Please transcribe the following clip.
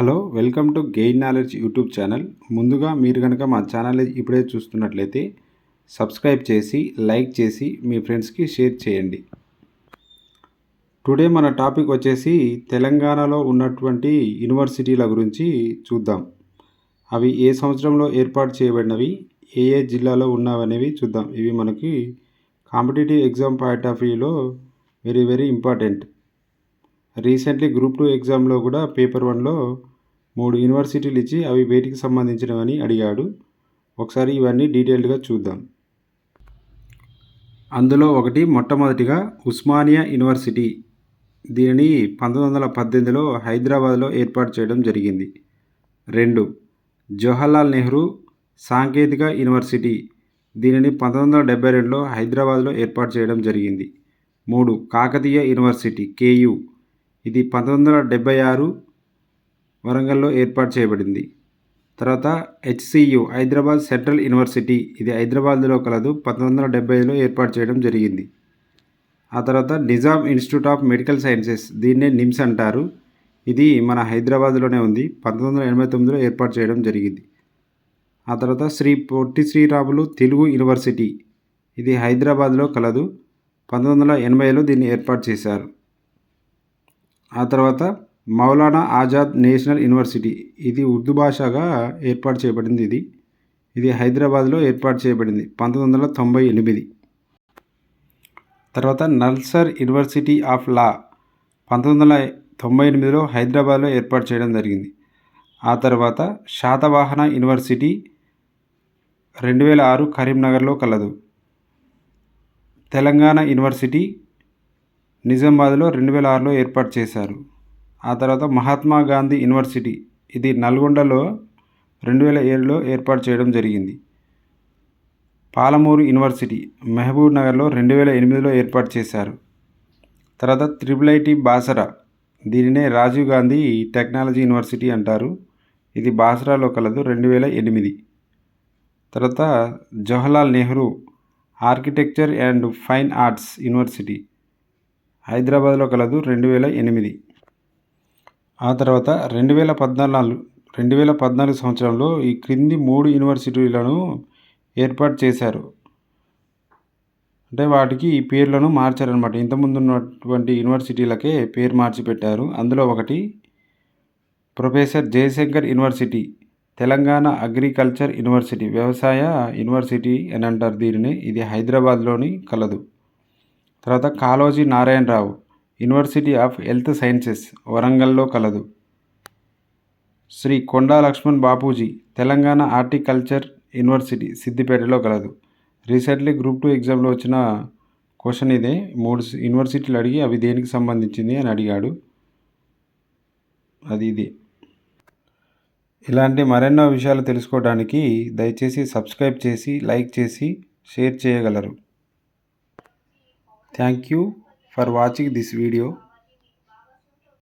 Hello welcome to gain knowledge YouTube channel. ముందుగా మీరు కనుక మా ఛానల్ ఇప్పుడే చూస్తున్నట్లయితే సబ్స్క్రైబ్ చేసి లైక్ చేసి మీ ఫ్రెండ్స్కి షేర్ చేయండి. టుడే మన టాపిక్ వచ్చేసి తెలంగాణలో ఉన్నటువంటి యూనివర్సిటీల గురించి చూద్దాం. అవి ఏ సంవత్సరంలో ఏర్పాటు చేయబడినవి, ఏ ఏ జిల్లాలో ఉన్నవనేవి చూద్దాం. ఇవి మనకి కాంపిటేటివ్ ఎగ్జామ్ పాయింట్ ఆఫ్ వ్యూలో వెరీ ఇంపార్టెంట్. రీసెంట్లీ గ్రూప్ 2 ఎగ్జామ్లో కూడా పేపర్ 1లో 3 యూనివర్సిటీలు ఇచ్చి అవి వేటికి సంబంధించినవని అడిగాడు. ఒకసారి ఇవన్నీ డీటెయిల్డ్గా చూద్దాం. అందులో మొట్టమొదటిగా ఉస్మానియా యూనివర్సిటీ. దీనిని 1918లో హైదరాబాద్లో ఏర్పాటు చేయడం జరిగింది. 2. జవహర్లాల్ నెహ్రూ సాంకేతిక యూనివర్సిటీ. దీనిని 1972లో హైదరాబాద్లో ఏర్పాటు చేయడం జరిగింది. 3. Kakatiya university KU. ఇది 1976 వరంగల్లో ఏర్పాటు చేయబడింది. తర్వాత HCU హైదరాబాద్ సెంట్రల్ యూనివర్సిటీ. ఇది హైదరాబాద్లో కలదు, 1975లో ఏర్పాటు చేయడం జరిగింది. ఆ తర్వాత Nizam institute of medical sciences, దీన్నే నిమ్స్ అంటారు. ఇది మన హైదరాబాద్లోనే ఉంది, 1989లో ఏర్పాటు చేయడం జరిగింది. ఆ తర్వాత శ్రీ పొట్టి శ్రీరాములు తెలుగు యూనివర్సిటీ. ఇది హైదరాబాద్లో కలదు, 1980లో దీన్ని ఏర్పాటు చేశారు. ఆ తర్వాత మౌలానా ఆజాద్ నేషనల్ యూనివర్సిటీ. ఇది ఉర్దూ భాషగా ఏర్పాటు చేయబడింది. ఇది హైదరాబాద్లో ఏర్పాటు చేయబడింది, 1998. తర్వాత నల్సార్ యూనివర్సిటీ ఆఫ్ లా, 1998లో హైదరాబాద్లో ఏర్పాటు చేయడం జరిగింది. ఆ తర్వాత శాతవాహన యూనివర్సిటీ 2006 కరీంనగర్లో కలదు. తెలంగాణ యూనివర్సిటీ నిజామాబాద్లో 2006లో ఏర్పాటు చేశారు. ఆ తర్వాత మహాత్మా గాంధీ యూనివర్సిటీ, ఇది నల్గొండలో 2007లో ఏర్పాటు చేయడం జరిగింది. పాలమూరు యూనివర్సిటీ మహబూబ్ నగర్లో 2008లో ఏర్పాటు చేశారు. తర్వాత IIIT బాసరా, దీనినే రాజీవ్ గాంధీ టెక్నాలజీ యూనివర్సిటీ అంటారు. ఇది బాసరాలో కలదు, 2008. తర్వాత Jawaharlal Nehru architecture and fine arts university, హైదరాబాద్లో కలదు, 2008. ఆ తర్వాత 2014 సంవత్సరంలో ఈ క్రింది 3 యూనివర్సిటీలను ఏర్పాటు చేశారు. అంటే వాటికి ఈ పేర్లను మార్చారనమాట. ఇంతకుముందు ఉన్నటువంటి యూనివర్సిటీలకే పేరు మార్చి పెట్టారు. అందులో ఒకటి professor Jayashankar university, Telangana agriculture university, వ్యవసాయ యూనివర్సిటీ అని అంటారు దీనిని. ఇది హైదరాబాద్లోని కలదు. తర్వాత Kaloji Narayanarao university of health sciences, వరంగల్లో కలదు. శ్రీ కొండా లక్ష్మణ్ బాపూజీ తెలంగాణ హార్టికల్చర్ యూనివర్సిటీ, సిద్దిపేటలో కలదు. రీసెంట్లీ గ్రూప్ 2 ఎగ్జామ్లో వచ్చిన క్వశ్చన్ ఇదే. 3 యూనివర్సిటీలు అడిగి అవి దేనికి సంబంధించింది అని అడిగాడు. ఇది. ఇలాంటి మరెన్నో విషయాలు తెలుసుకోవడానికి దయచేసి సబ్స్క్రైబ్ చేసి లైక్ చేసి షేర్ చేయగలరు. Thank you for watching this video.